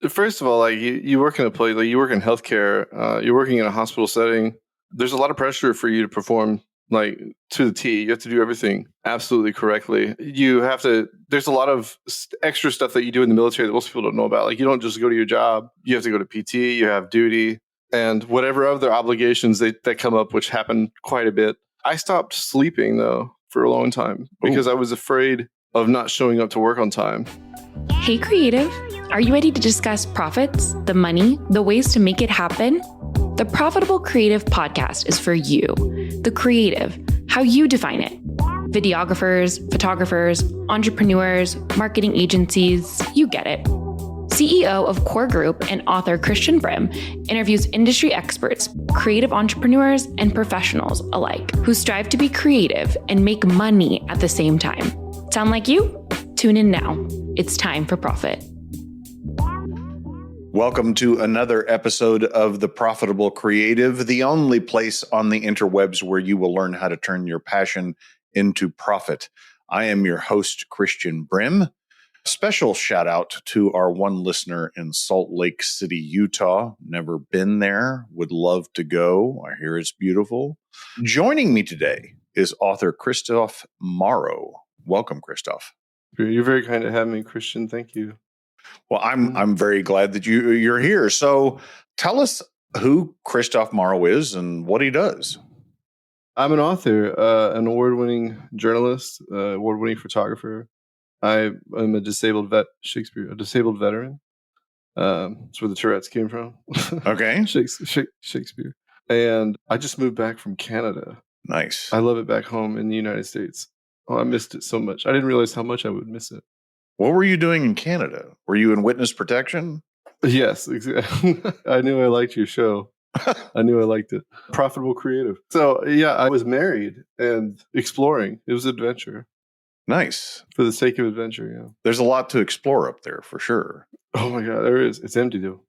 First of all, like you work in a place, like you work in healthcare, you're working in a hospital setting. There's a lot of pressure for you to perform like to the T. You have to do everything absolutely correctly. There's a lot of extra stuff that you do in the military that most people don't know about. Like you don't just go to your job. You have to go to PT, you have duty, and whatever other obligations that come up, which happen quite a bit. I stopped sleeping though for a long time because I was afraid of not showing up to work on time. Hey, creative. Are you ready to discuss profits, the money, the ways to make it happen? The Profitable Creative Podcast is for you, the creative, how you define it. Videographers, photographers, entrepreneurs, marketing agencies, you get it. CEO of Core Group and author Christian Brim interviews industry experts, creative entrepreneurs, and professionals alike who strive to be creative and make money at the same time. Sound like you? Tune in now. It's time for profit. Welcome to another episode of The Profitable Creative, the only place on the interwebs where you will learn how to turn your passion into profit. I am your host, Christian Brim. Special shout out to our one listener in Salt Lake City, Utah. Never been there, would love to go. I hear it's beautiful. Joining me today is author Christophe Morrow. Welcome, Kristof. You're very kind to have me, Christian. Thank you. Well, I'm very glad that you're here. So tell us who Christophe Morrow is and what he does. I'm an author, an award-winning journalist, award-winning photographer. I am a disabled veteran. That's where the Tourette's came from. Okay. Shakespeare. And I just moved back from Canada. Nice. I love it back home in the United States. Oh, I missed it so much. I didn't realize how much I would miss it. What were you doing in Canada? Were you in witness protection? Yes, exactly. I knew I liked your show. I knew I liked it. Profitable Creative. So, yeah, I was married and exploring. It was an adventure. Nice. For the sake of adventure, yeah. There's a lot to explore up there, for sure. Oh, my God, there is. It's empty, though.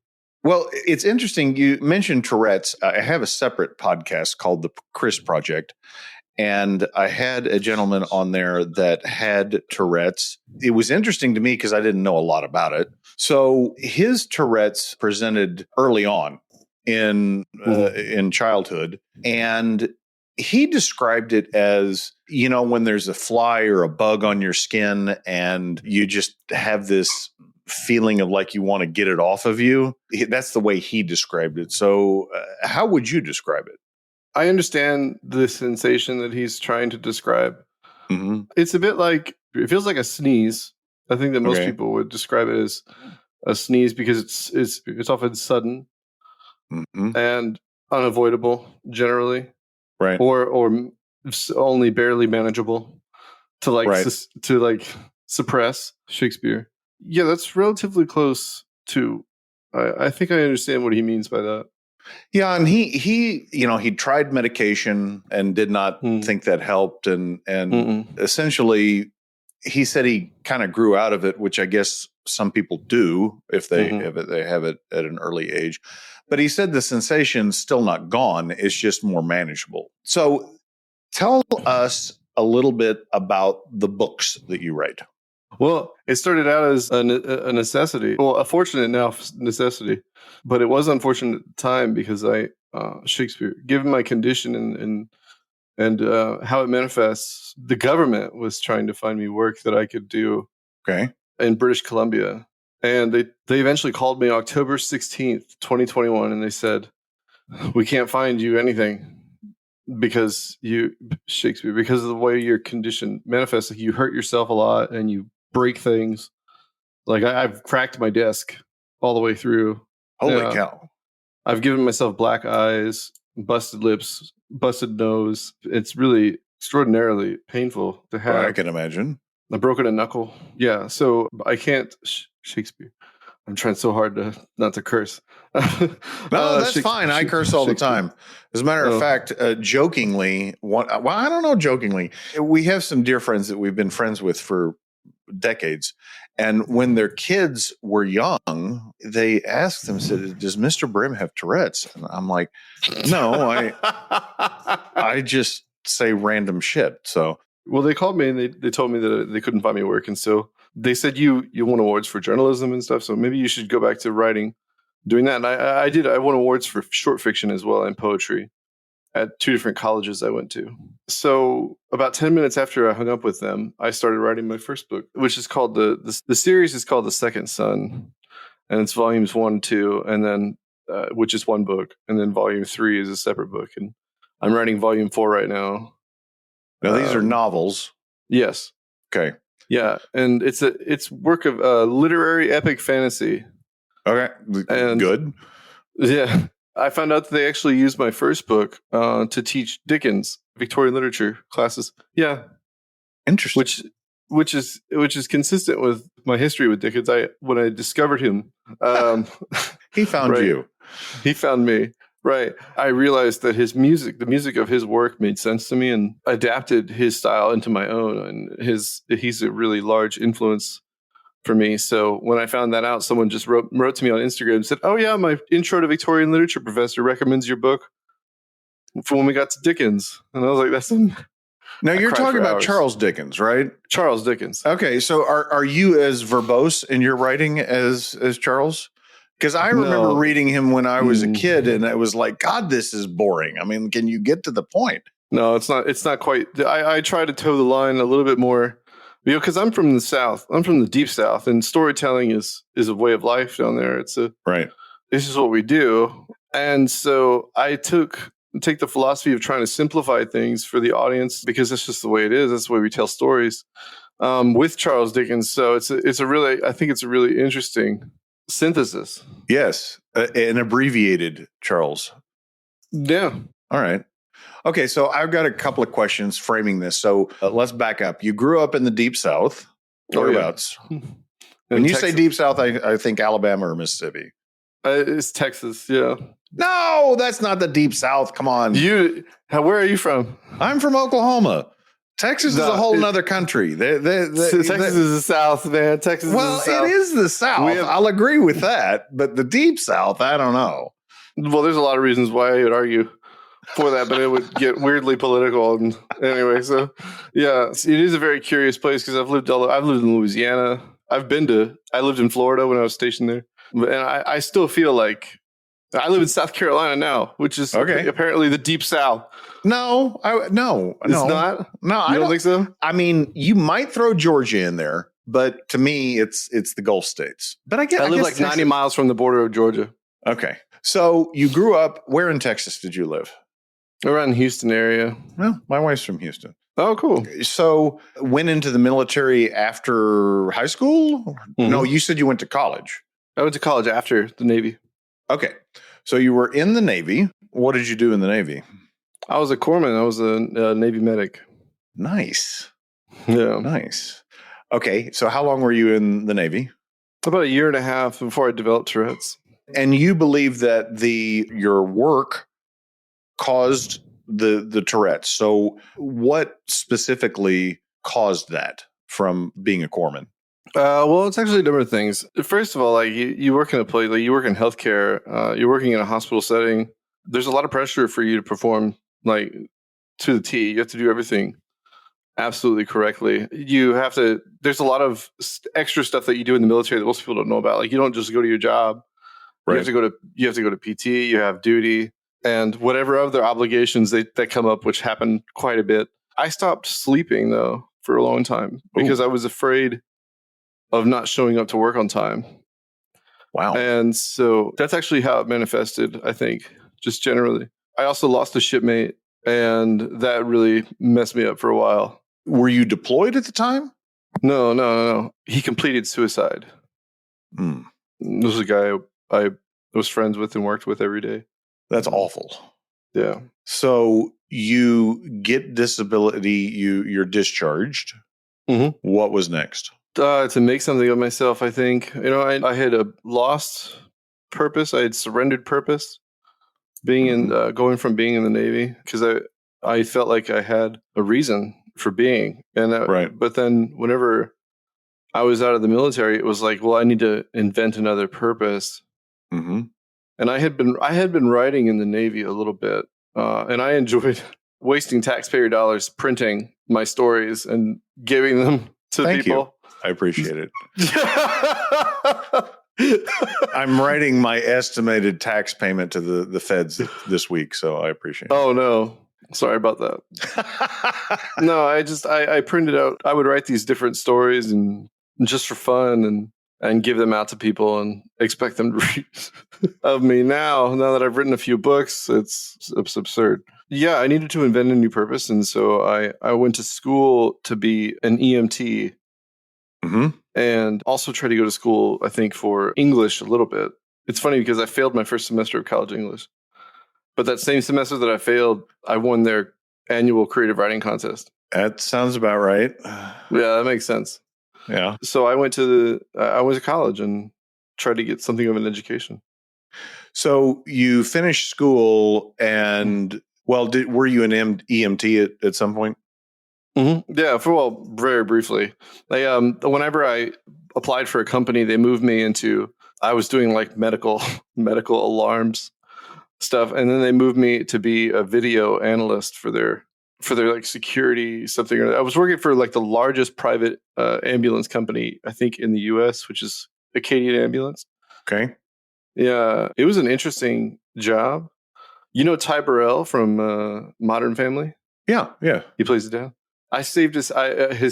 Well, it's interesting. You mentioned Tourette's. I have a separate podcast called The Chris Project. And I had a gentleman on there that had Tourette's. It was interesting to me because I didn't know a lot about it. So his Tourette's presented early on in childhood. And he described it as, you know, when there's a fly or a bug on your skin and you just have this feeling of like you want to get it off of you. That's the way he described it. So how would you describe it? I understand the sensation that he's trying to describe. Mm-hmm. It's a bit like, it feels like a sneeze. I think that most people would describe it as a sneeze because it's often sudden and unavoidable generally, right? Or only barely manageable to suppress. Shakespeare. Yeah, that's relatively close to. I think I understand what he means by that. Yeah, and he tried medication and did not think that helped, and essentially he said he kind of grew out of it, which I guess some people do if they have it at an early age. But he said the sensation's still not gone; it's just more manageable. So, tell us a little bit about the books that you write. Well, it started out as a necessity. Well, a fortunate now necessity, but it was unfortunate at the time because Shakespeare, given my condition and how it manifests, the government was trying to find me work that I could do in British Columbia. And they eventually called me October 16th, 2021, and they said, we can't find you anything because because of the way your condition manifests, like you hurt yourself a lot and you break things. Like I've cracked my desk all the way through. Holy cow. I've given myself black eyes, busted lips, busted nose. It's really extraordinarily painful to have. Well, I can imagine. I've broken a knuckle. Yeah. So I can't Shakespeare. I'm trying so hard not to curse. No, that's fine. I curse all the time. As a matter of fact, jokingly, I don't know jokingly, we have some dear friends that we've been friends with for decades. And when their kids were young, they asked them, said, does Mr. Brim have Tourette's? And I'm like, no, I just say random shit. So, well, they called me and they told me that they couldn't find me work. And so they said you won awards for journalism and stuff, so maybe you should go back to writing, doing that. And I did. I won awards for short fiction as well and poetry at 2 different colleges I went to. So about 10 minutes after I hung up with them, I started writing my first book, which is called the series is called The Second Son, and it's volumes 1 and 2, and then which is one book, and then volume 3 is a separate book, and I'm writing volume 4 right now. Now these are novels. Yes. Okay. Yeah, and it's work of literary epic fantasy. Okay. And good. Yeah, I found out that they actually used my first book to teach Dickens Victorian literature classes. Yeah, Interesting. Which is consistent with my history with Dickens. When I discovered him, He found right. you. He found me. Right. I realized that the music of his work made sense to me, and adapted his style into my own. And he's a really large influence for me. So when I found that out, someone just wrote to me on Instagram and said, "Oh yeah, my intro to Victorian literature professor recommends your book for when we got to Dickens." And I was like, "That's Now you're cried talking for about hours. Charles Dickens, right? Charles Dickens." Okay, so are you as verbose in your writing as Charles? Because I remember No. reading him when I was a kid, and I was like, God, this is boring. I mean, can you get to the point? No, it's not. It's not quite. I try to toe the line a little bit more, because I'm from the South. I'm from the deep South, and storytelling is a way of life down there. Right. This is what we do, and so I take the philosophy of trying to simplify things for the audience, because that's just the way it is. That's the way we tell stories with Charles Dickens. So I think it's a really interesting synthesis. Yes, an abbreviated Charles. Yeah. All right. Okay, so I've got a couple of questions framing this. So let's back up. You grew up in the Deep South. Whereabouts? When you say Deep South, I think Alabama or Mississippi. It's Texas. Yeah. No, that's not the Deep South. Come on. Where are you from? I'm from Oklahoma. Texas is a whole nother country. Texas is the South, man. Texas is the South. It is the South. I'll agree with that. But the Deep South, I don't know. Well, there's a lot of reasons why I would argue for that, but it would get weirdly political. And anyway, so yeah, it is a very curious place, because I've lived in Louisiana. I lived in Florida when I was stationed there, and I still feel like I live in South Carolina now, which is apparently the Deep South. No, It's not. No, I don't think so. I mean, you might throw Georgia in there, but to me, it's the Gulf states. But I live like 90 miles from the border of Georgia. Okay, so you grew up. Where in Texas did you live? Around the Houston area. Well, my wife's from Houston. Oh, cool. So went into the military after high school? Mm-hmm. No, you said you went to college. I went to college after the Navy. Okay. So you were in the Navy. What did you do in the Navy? I was a corpsman. I was a Navy medic. Nice. Yeah. Nice. Okay. So how long were you in the Navy? About a year and a half before I developed Tourette's. And you believe that your work caused the Tourette's. So what specifically caused that from being a corpsman? Well, it's actually a number of things. First of all, like you work in a place, like you work in healthcare, you're working in a hospital setting. There's a lot of pressure for you to perform like to the T. You have to do everything absolutely correctly. There's a lot of extra stuff that you do in the military that most people don't know about. Like you don't just go to your job. Right. You have to go to PT, you have duty, and whatever other obligations that come up, which happen quite a bit. I stopped sleeping though for a long time because I was afraid of not showing up to work on time. Wow. And so that's actually how it manifested, I think, just generally. I also lost a shipmate, and that really messed me up for a while. Were you deployed at the time? No. He completed suicide. This was a guy I was friends with and worked with every day. That's awful. Yeah. So you get disability, you're discharged. Mm-hmm. What was next? To make something of myself, I think. I had a lost purpose. I had surrendered purpose going from being in the Navy, because I felt like I had a reason for being. And But then whenever I was out of the military, it was like, well, I need to invent another purpose. Mm-hmm. And I had been writing in the Navy a little bit, and I enjoyed wasting taxpayer dollars printing my stories and giving them to people. I appreciate it. I'm writing my estimated tax payment to the feds this week, so I appreciate it. Oh, no. Sorry about that. No, I printed out. I would write these different stories and just for fun and give them out to people and expect them to read of me. Now that I've written a few books, it's absurd. Yeah, I needed to invent a new purpose. And so I went to school to be an EMT and also try to go to school, I think, for English a little bit. It's funny because I failed my first semester of college English. But that same semester that I failed, I won their annual creative writing contest. That sounds about right. Yeah, that makes sense. Yeah. So I went to college and tried to get something of an education. So you finished school and, were you an EMT at some point? Mm-hmm. Yeah, very briefly. Whenever I applied for a company, they moved me I was doing like medical alarms stuff, and then they moved me to be a video analyst for their like security something. I was working for like the largest private ambulance company, I think, in the U.S., which is Acadian Ambulance. Okay. Yeah, it was an interesting job. You know Ty Burrell from Modern Family? Yeah. He plays it down. I saved his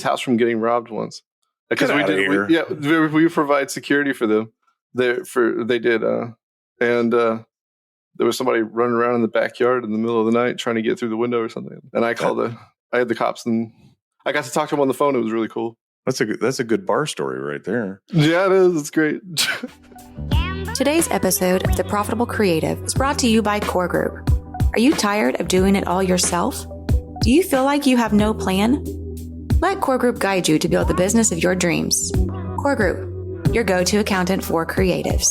house from getting robbed once because we provide security for them. They did, and there was somebody running around in the backyard in the middle of the night trying to get through the window or something. And I had the cops, and I got to talk to him on the phone. It was really cool. That's a good bar story right there. Yeah, it is. It's great. Today's episode of The Profitable Creative is brought to you by Core Group. Are you tired of doing it all yourself? Do you feel like you have no plan? Let Core Group guide you to build the business of your dreams. Core Group, your go-to accountant for creatives.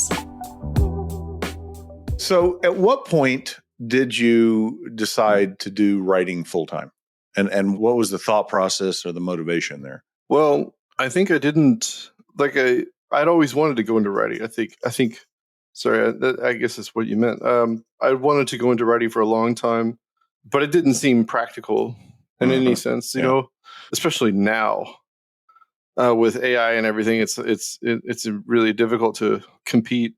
So at what point did you decide to do writing full-time? And what was the thought process or the motivation there? Well, I think I didn't, I'd always wanted to go into writing. I guess that's what you meant. I wanted to go into writing for a long time, but it didn't seem practical in any sense, you know, especially now with AI and everything. It's really difficult to compete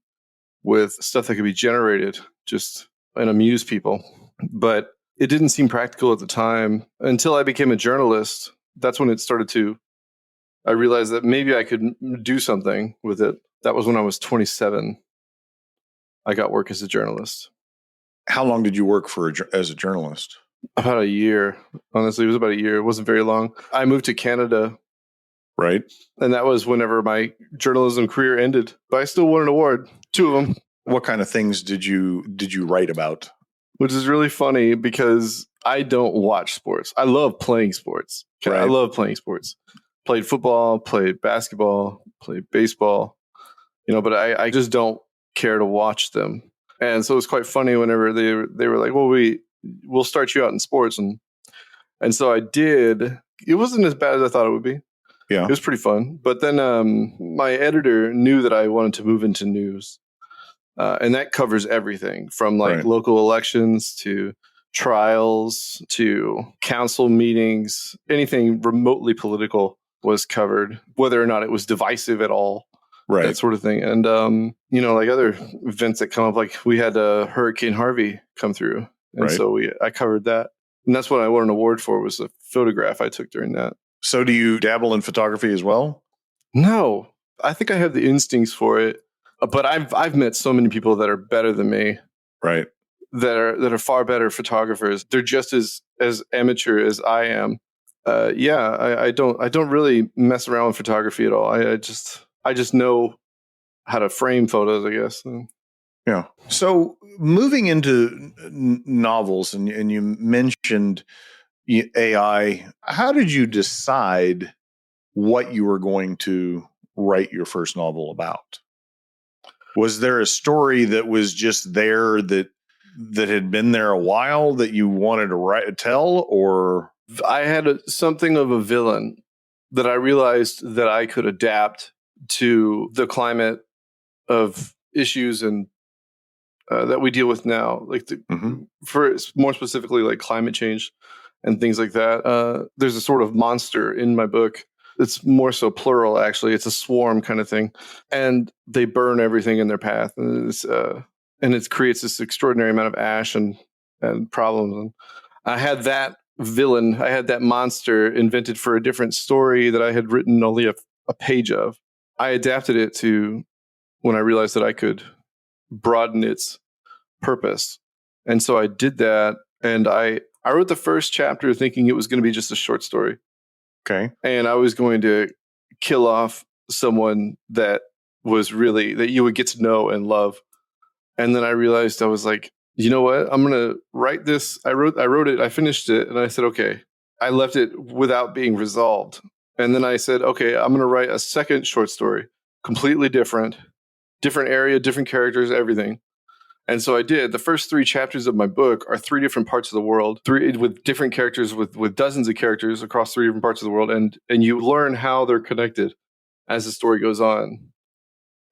with stuff that could be generated just and amuse people. But it didn't seem practical at the time until I became a journalist. That's when I realized that maybe I could do something with it. That was when I was 27. I got work as a journalist. How long did you work as a journalist? About a year. Honestly, it was about a year. It wasn't very long. I moved to Canada. Right. And that was whenever my journalism career ended. But I still won an award. 2 of them. What kind of things did you write about? Which is really funny because I don't watch sports. I love playing sports. Right. I love playing sports. Played football, played basketball, played baseball. But I just don't care to watch them. And so it was quite funny whenever they were like, well, we'll start you out in sports. And so I did. It wasn't as bad as I thought it would be. Yeah. It was pretty fun. But then my editor knew that I wanted to move into news. And that covers everything from local elections to trials to council meetings. Anything remotely political was covered, whether or not it was divisive at all. Right. That sort of thing. And, other events that come up, like we had Hurricane Harvey come through. And so I covered that. And that's what I won an award for, was a photograph I took during that. So do you dabble in photography as well? No, I think I have the instincts for it. But I've met so many people that are better than me. Right. That are far better photographers. They're just as amateur as I am. I don't really mess around with photography at all. I just know how to frame photos, I guess. Yeah. So moving into novels, and you mentioned AI, how did you decide what you were going to write your first novel about? Was there a story that was just there that had been there a while that you wanted to tell, or? I had something of a villain that I realized that I could adapt to the climate of issues and that we deal with now, for more specifically like climate change and things like that. There's a sort of monster in my book It's more so plural, actually. It's a swarm kind of thing. And they burn everything in their path. And it creates this extraordinary amount of ash and problems. And I had that villain, I had that monster invented for a different story that I had written only a page of. I adapted it to when I realized that I could broaden its purpose. And so I did that. And I wrote the first chapter thinking it was going to be just a short story. Okay. And I was going to kill off someone that was really, that you would get to know and love. And then I realized, I was like, you know what? I'm going to write this. I wrote it. I finished it. And I said, okay, I left it without being resolved. And then I said, okay, I'm going to write a second short story, completely different area, different characters, everything. And so I did. The first 3 chapters of my book are 3 different parts of the world, 3 with different characters, with dozens of characters across 3 different parts of the world. And you learn how they're connected as the story goes on.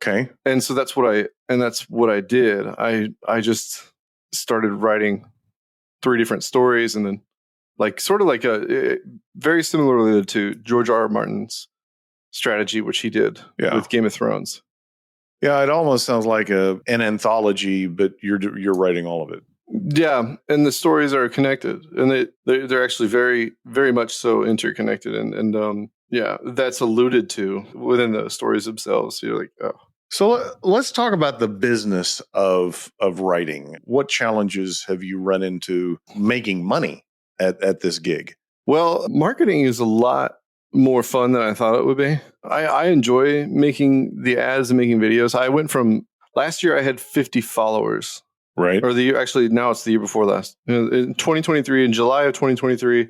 Okay. And so that's what I did. I just started writing 3 different stories, and then sort of like a very similarly to George R.R. Martin's strategy, which he did with Game of Thrones. Yeah, it almost sounds like an anthology, but you're writing all of it. Yeah, and the stories are connected, and they're actually very, very much so interconnected, and that's alluded to within the stories themselves. You're like, oh. So let's talk about the business of writing. What challenges have you run into making money at this gig? Well, marketing is a lot more fun than I thought it would be. I enjoy making the ads and making videos. I went from last year, I had 50 followers. Right. Or now it's the year before last. In 2023, in July of 2023,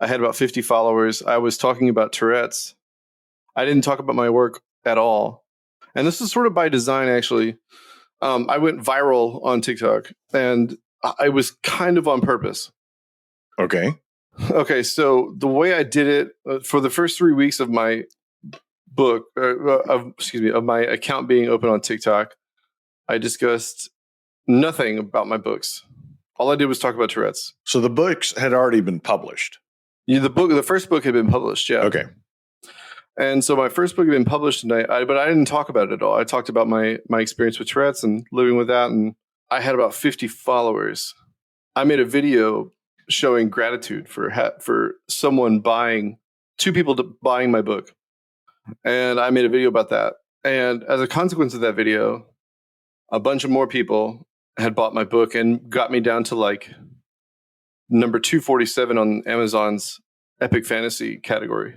I had about 50 followers. I was talking about Tourette's. I didn't talk about my work at all. And this is sort of by design, actually. I went viral on TikTok, and I was kind of on purpose. Okay, so the way I did it for the first 3 weeks of my book, of my account being open on TikTok, I discussed nothing about my books. All I did was talk about Tourette's. So the books had already been published. Yeah, the first book had been published. Yeah. Okay. And so my first book had been published, but I didn't talk about it at all. I talked about my experience with Tourette's and living with that, and I had about 50 followers. I made a video showing gratitude for someone buying, 2 people buying my book. And I made a video about that. And as a consequence of that video, a bunch of more people had bought my book and got me down to number 247 on Amazon's epic fantasy category.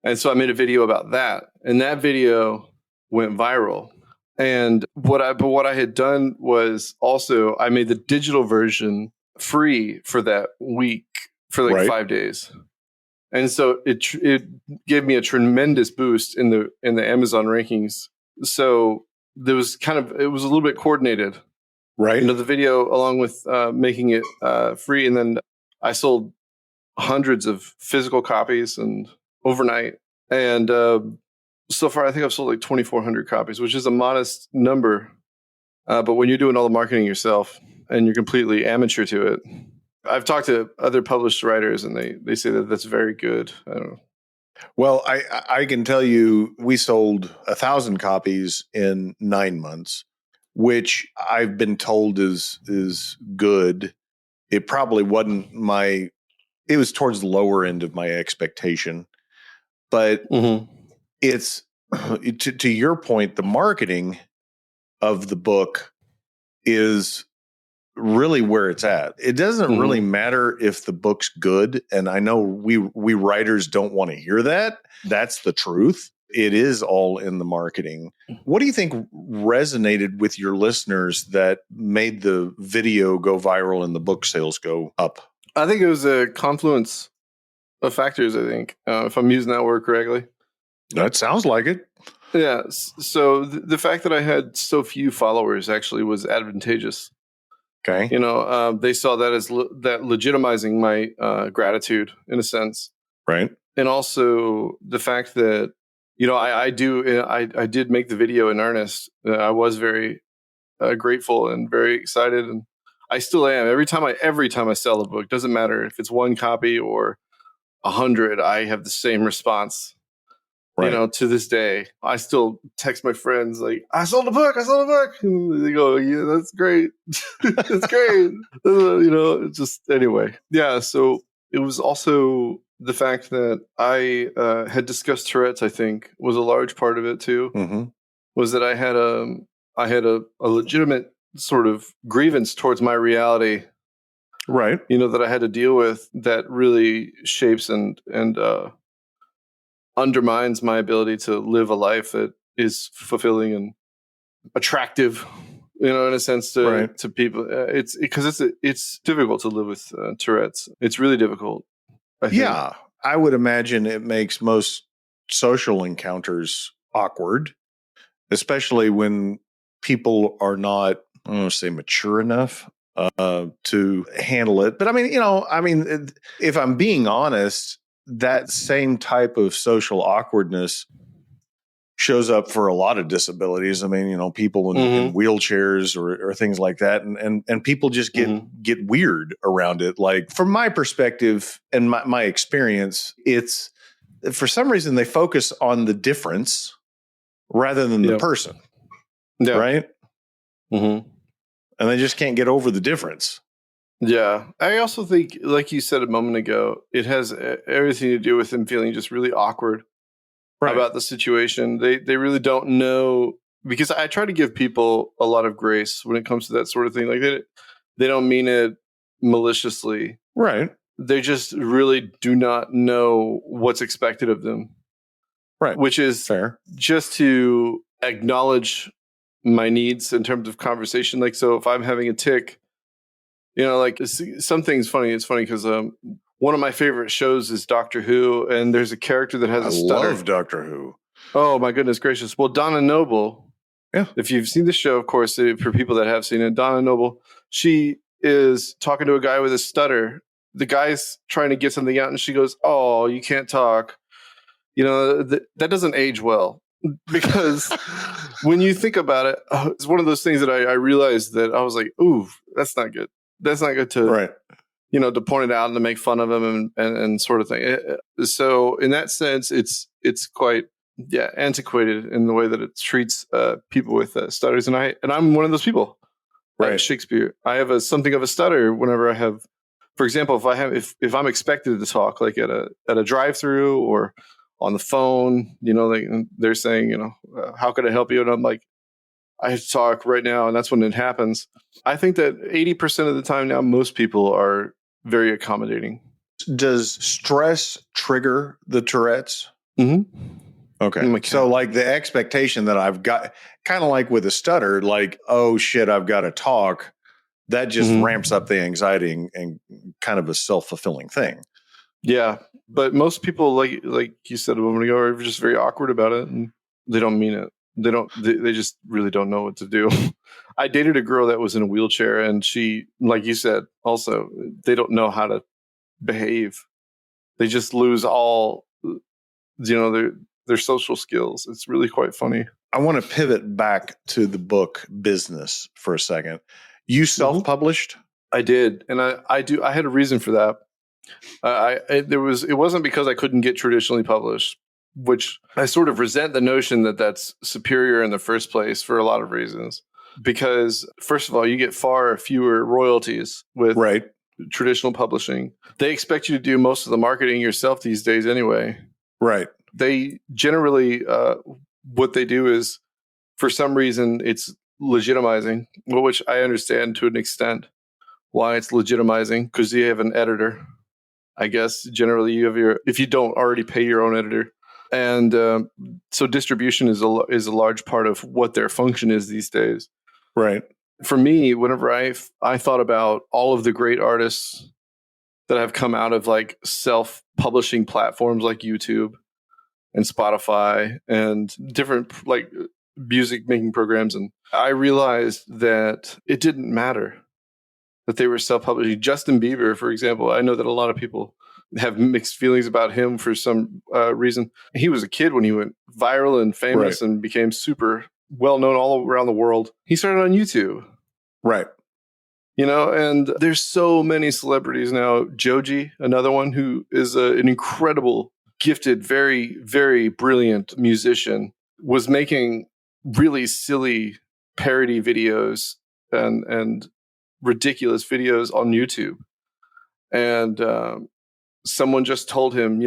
And so I made a video about that. And that video went viral. And what I had done was also I made the digital version free for that week, for 5 days. And so it gave me a tremendous boost in the Amazon rankings. So it was a little bit coordinated, right? The video along with making it free, and then I sold hundreds of physical copies and overnight. And so far, I think I've sold 2,400 copies, which is a modest number. But when you're doing all the marketing yourself and you're completely amateur to it, I've talked to other published writers, and they say that that's very good. I don't know. Well, I can tell you we sold 1,000 copies in 9 months, which I've been told is good. It probably wasn't it was towards the lower end of my expectation. But it's, to your point, the marketing of the book is really where it's at. It doesn't really matter if the book's good. And I know we writers don't want to hear that. That's the truth. It is all in the marketing. What do you think resonated with your listeners that made the video go viral and the book sales go up? I think it was a confluence of factors, I think, if I'm using that word correctly. That sounds like it. Yeah. So the fact that I had so few followers actually was advantageous. Okay. They saw that as that legitimizing my gratitude in a sense. Right. And also the fact that, I did make the video in earnest. I was very grateful and very excited, and I still am. Every time I sell a book, doesn't matter if it's one copy or 100, I have the same response. Right. You know, to this day, I still text my friends like, I sold a book. And they go, yeah, that's great. That's great. You know, it's just, anyway. Yeah. So it was also the fact that I had discussed Tourette's, I think, was a large part of it too, was that I had a legitimate sort of grievance towards my reality. Right. You know, that I had to deal with that really shapes and undermines my ability to live a life that is fulfilling and attractive, you know, in a sense to people. It's because it's difficult to live with Tourette's. It's really difficult. I think. Yeah, I would imagine it makes most social encounters awkward, especially when people are not, I don't want to say mature enough to handle it. But I mean, if I'm being honest, that same type of social awkwardness shows up for a lot of disabilities. I mean, you know, people in wheelchairs or things like that. And people just get weird around it. Like from my perspective and my experience, it's for some reason they focus on the difference rather than the person. Yeah. Right. And they just can't get over the difference. Yeah. I also think, like you said a moment ago, it has everything to do with them feeling just really awkward about the situation. They really don't know, because I try to give people a lot of grace when it comes to that sort of thing. Like they don't mean it maliciously. Right. They just really do not know what's expected of them. Right. Which is fair. Just to acknowledge my needs in terms of conversation. Like, so if I'm having a tick, you know, like something's funny. It's funny because one of my favorite shows is Doctor Who, and there's a character that has a stutter. I love Doctor Who. Oh, my goodness gracious. Well, Donna Noble, if you've seen the show, of course, for people that have seen it, Donna Noble, she is talking to a guy with a stutter. The guy's trying to get something out, and she goes, "Oh, you can't talk." You know, that doesn't age well, because when you think about it, it's one of those things that I realized that I was like, ooh, that's not good. That's not good to, you know, to point it out and to make fun of him and sort of thing. So in that sense, it's quite antiquated in the way that it treats people with stutters, and I'm one of those people. Right, Shakespeare. I have something of a stutter whenever I have, for example, if I'm expected to talk, like at a drive-through or on the phone, you know, they're saying, you know, how could I help you? And I'm like, I have to talk right now. And that's when it happens. I think that 80% of the time now, most people are very accommodating. Does stress trigger the Tourette's? Okay. So like the expectation that I've got, kind of like with a stutter, like, oh shit, I've got to talk. That just ramps up the anxiety and kind of a self-fulfilling thing. Yeah. But most people, like you said a moment ago, are just very awkward about it, and they don't mean it. They just really don't know what to do. I dated a girl that was in a wheelchair, and she, like you said, also, they don't know how to behave. They just lose all, you know, their social skills. It's really quite funny. I want to pivot back to the book business for a second. You self-published? I did. And I had a reason for that. It wasn't because I couldn't get traditionally published, which I sort of resent the notion that that's superior in the first place for a lot of reasons. Because first of all, you get far fewer royalties with traditional publishing. They expect you to do most of the marketing yourself these days anyway. Right. They generally, what they do is, for some reason, it's legitimizing, which I understand to an extent why it's legitimizing, because you have an editor. I guess generally you have if you don't already pay your own editor. And so distribution is a large part of what their function is these days. Right. For me, whenever I thought about all of the great artists that have come out of like self-publishing platforms like YouTube and Spotify and different like music making programs, and I realized that it didn't matter that they were self-publishing. Justin Bieber, for example, I know that a lot of people have mixed feelings about him for some reason. He was a kid when he went viral and famous and became super well-known all around the world. He started on YouTube. Right. And there's so many celebrities now. Joji, another one who is an incredible, gifted, very, very brilliant musician, was making really silly parody videos and ridiculous videos on YouTube. And someone just told him,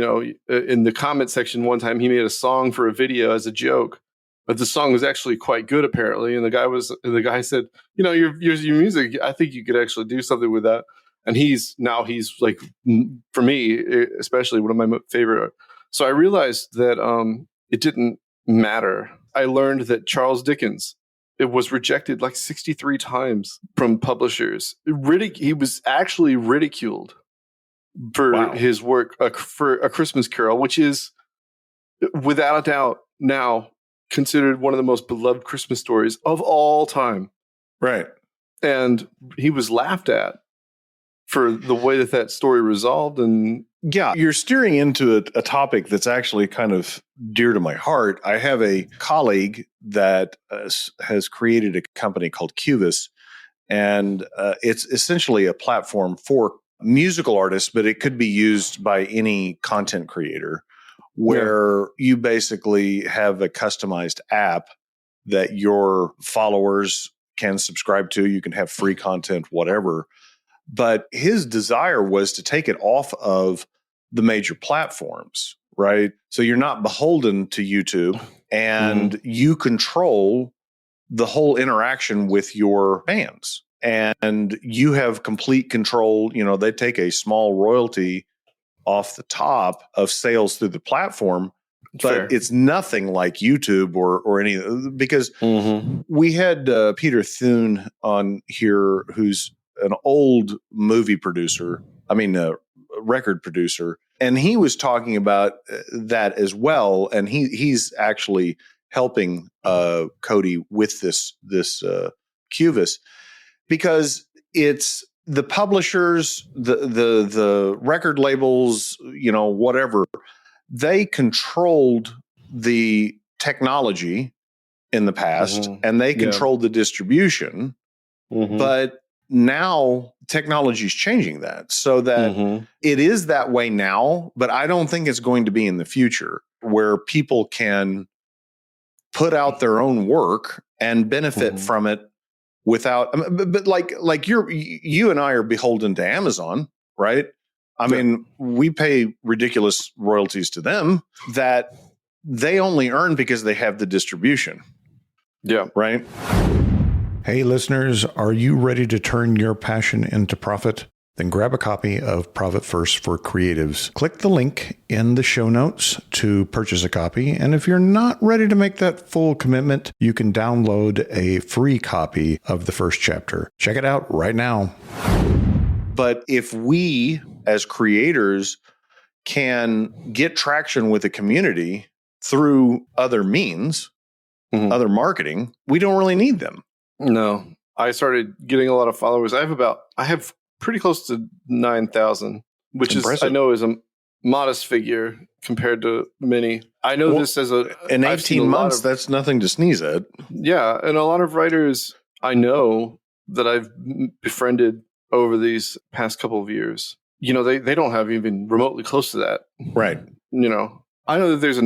in the comment section one time, he made a song for a video as a joke, but the song was actually quite good apparently. And the guy said, your music, I think you could actually do something with that. And he's like, for me, especially one of my favorite. So I realized that it didn't matter. I learned that Charles Dickens, it was rejected like 63 times from publishers. He was actually ridiculed for his work for A Christmas Carol, which is without a doubt now considered one of the most beloved Christmas stories of all time. Right. And he was laughed at for the way that story resolved. And yeah, you're steering into a topic that's actually kind of dear to my heart. I have a colleague that has created a company called Cubus, and it's essentially a platform for musical artists, but it could be used by any content creator, where you basically have a customized app that your followers can subscribe to. You can have free content, whatever. But his desire was to take it off of the major platforms, right? So you're not beholden to YouTube, and you control the whole interaction with your fans. And you have complete control. They take a small royalty off the top of sales through the platform, but it's nothing like YouTube or any, because we had Peter Thune on here, who's an old movie producer, record producer, and he was talking about that as well. And he's actually helping Cody with this Cubus, because it's the publishers, the record labels, whatever, they controlled the technology in the past, and they controlled the distribution. But now technology is changing that, so that it is that way now, but I don't think it's going to be in the future, where people can put out their own work and benefit from it without, but like you and I are beholden to Amazon, right? I mean, we pay ridiculous royalties to them that they only earn because they have the distribution. Yeah. Right. Hey, listeners, are you ready to turn your passion into profit? Then grab a copy of Profit First for Creatives. Click the link in the show notes to purchase a copy. And if you're not ready to make that full commitment, you can download a free copy of the first chapter. Check it out right now. But if we as creators can get traction with the community through other means, other marketing, we don't really need them. No, I started getting a lot of followers. I have pretty close to 9,000, which is, I know, is a modest figure compared to many. I know this as in 18 months, that's nothing to sneeze at. Yeah. And a lot of writers I know that I've befriended over these past couple of years, they don't have even remotely close to that. Right. I know that there's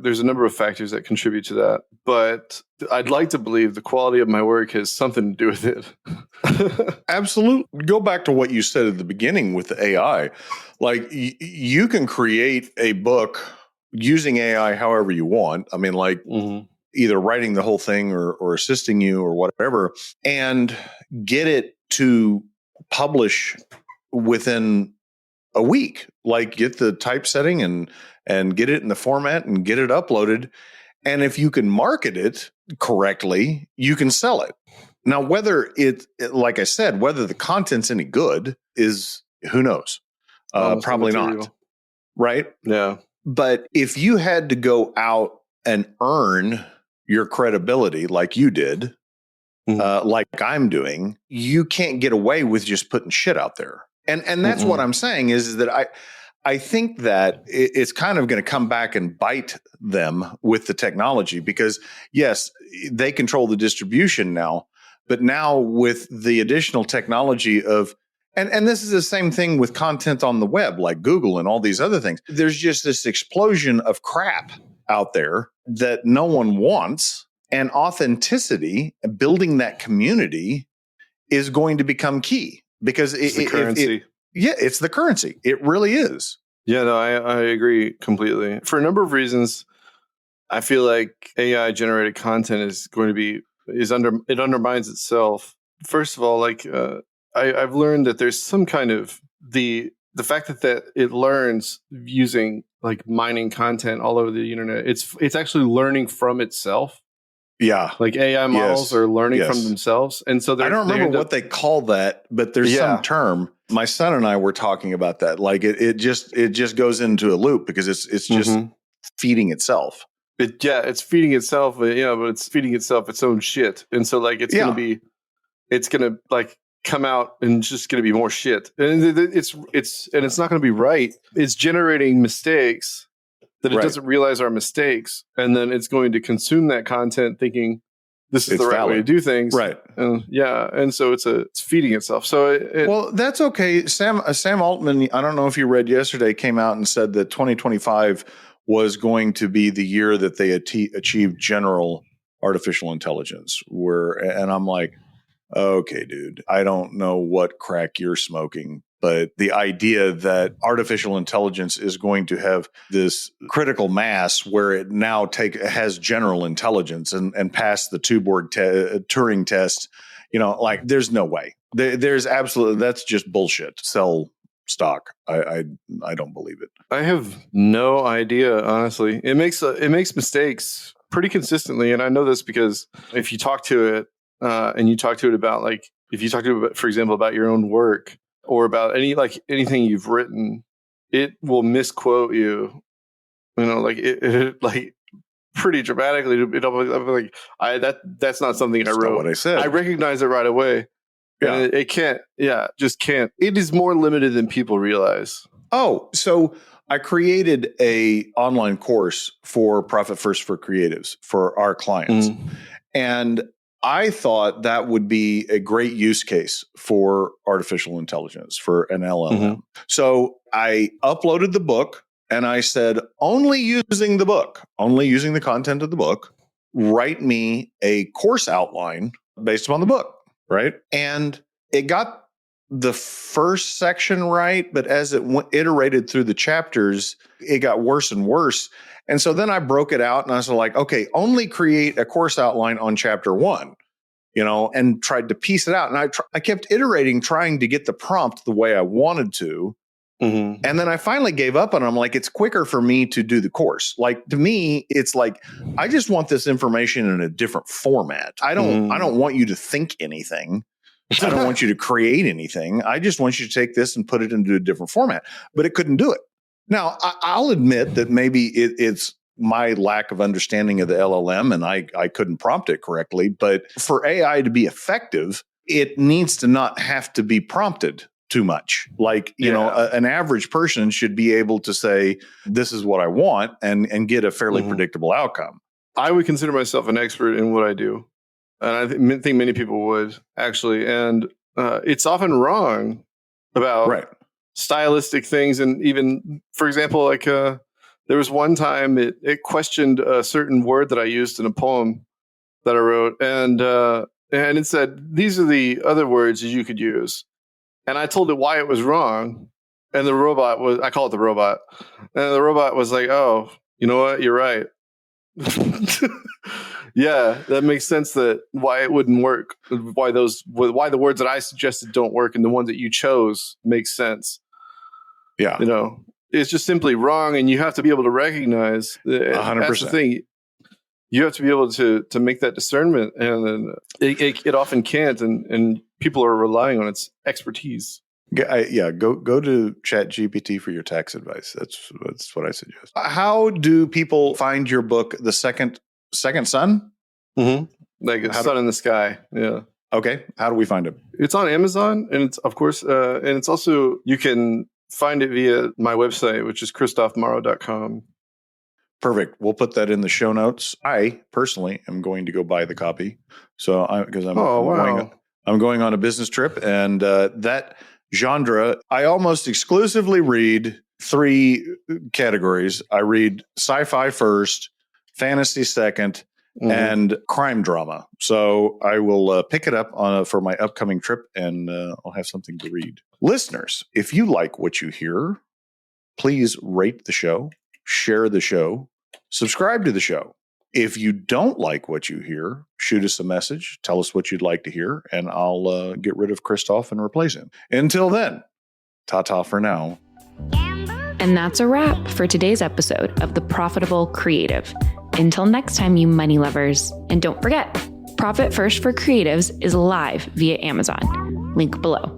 there's a number of factors that contribute to that, but I'd like to believe the quality of my work has something to do with it. Absolutely. Go back to what you said at the beginning with the AI. Like you can create a book using AI however you want. I mean, either writing the whole thing or assisting you or whatever, and get it to publish within a week. Like get the typesetting and get it in the format and get it uploaded. And if you can market it correctly, you can sell it. Now, whether like I said, whether the content's any good is, who knows? Probably not. Right? Yeah. But if you had to go out and earn your credibility like you did, like I'm doing, you can't get away with just putting shit out there. And that's what I'm saying is that I think that it's kind of going to come back and bite them with the technology, because yes, they control the distribution now, But now with the additional technology of, and this is the same thing with content on the web, like Google and all these other things. There's just this explosion of crap out there that no one wants. And authenticity, building that community, is going to become key because It's the currency. It's the currency. It really is. Yeah, no, I agree completely. For a number of reasons, I feel like AI generated content is going to be it undermines itself. First of all, like I've learned that there's some kind of the fact that it learns using like mining content all over the internet. It's actually learning from itself. Yeah. Like AI models are learning from themselves. And so I don't remember what they call that, but there's some term. My son and I were talking about that. Like it just goes into a loop because it's just feeding itself. It's feeding itself, but it's feeding itself its own shit. And so like it's gonna like come out and it's just gonna be more shit. And it's not gonna be right. It's generating mistakes that it doesn't realize are mistakes, and then it's going to consume that content thinking this is the right way to do things. Right. And so it's feeding itself. So well, that's okay. Sam Altman, I don't know if you read yesterday, came out and said that 2025 was going to be the year that they achieved general artificial intelligence. And I'm like, okay, dude, I don't know what crack you're smoking, but the idea that artificial intelligence is going to have this critical mass where it now has general intelligence and pass the Turing test, like there's no way. There's absolutely, that's just bullshit. Sell stock. I don't believe it. I have no idea, honestly. It makes mistakes pretty consistently, and I know this because if you talk to it and you talk to it about if you talk to it, for example, about your own work or about anything you've written, it will misquote you. It pretty dramatically. It'll be like, that's not something I wrote. Not what I said. I recognize it right away. Yeah, and it can't. Yeah, just can't. It is more limited than people realize. Oh, so I created a online course for Profit First for Creatives for our clients, and I thought that would be a great use case for artificial intelligence, for an LLM. So I uploaded the book and I said, only using the content of the book, write me a course outline based upon the book, right? And it got the first section right, but as it iterated through the chapters, it got worse and worse. And so then I broke it out and I was like, okay, only create a course outline on chapter 1, and tried to piece it out. And I kept iterating, trying to get the prompt the way I wanted to. And then I finally gave up and I'm like, it's quicker for me to do the course. Like, to me, it's like, I just want this information in a different format. I don't want you to think anything. I don't want you to create anything. I just want you to take this and put it into a different format. But it couldn't do it. Now, I'll admit that maybe it's my lack of understanding of the LLM and I couldn't prompt it correctly. But for AI to be effective, it needs to not have to be prompted too much. Like, an average person should be able to say, this is what I want and get a fairly predictable outcome. I would consider myself an expert in what I do. And I think many people would, actually. And it's often wrong about stylistic things. And even, for example, like there was one time it questioned a certain word that I used in a poem that I wrote. And it said, these are the other words that you could use. And I told it why it was wrong. And I call it the robot. And the robot was like, oh, you know what? You're right. Yeah, that makes sense. That why it wouldn't work, why the words that I suggested don't work, and the ones that you chose make sense. Yeah, it's just simply wrong, and you have to be able to recognize. 100%. That's the thing. You have to be able to make that discernment, and it often can't, and people are relying on its expertise. Go to ChatGPT for your tax advice. That's what I suggest. How do people find your book, The Second Sun? Like a sun in the sky. Yeah. Okay. How do we find it? It's on Amazon, and it's, of course, and it's also, you can find it via my website, which is christophemorrow.com. Perfect. We'll put that in the show notes. I personally am going to go buy the copy So because I'm wow. I'm going on a business trip, and that genre, I almost exclusively read 3 categories. I read sci-fi first, fantasy second, and crime drama. So I will pick it up for my upcoming trip, and I'll have something to read. Listeners, if you like what you hear, please rate the show, share the show, subscribe to the show. If you don't like what you hear, shoot us a message. Tell us what you'd like to hear, and I'll get rid of Kristof and replace him. Until then, ta-ta for now. And that's a wrap for today's episode of The Profitable Creative. Until next time, you money lovers. And don't forget, Profit First for Creatives is live via Amazon. Link below.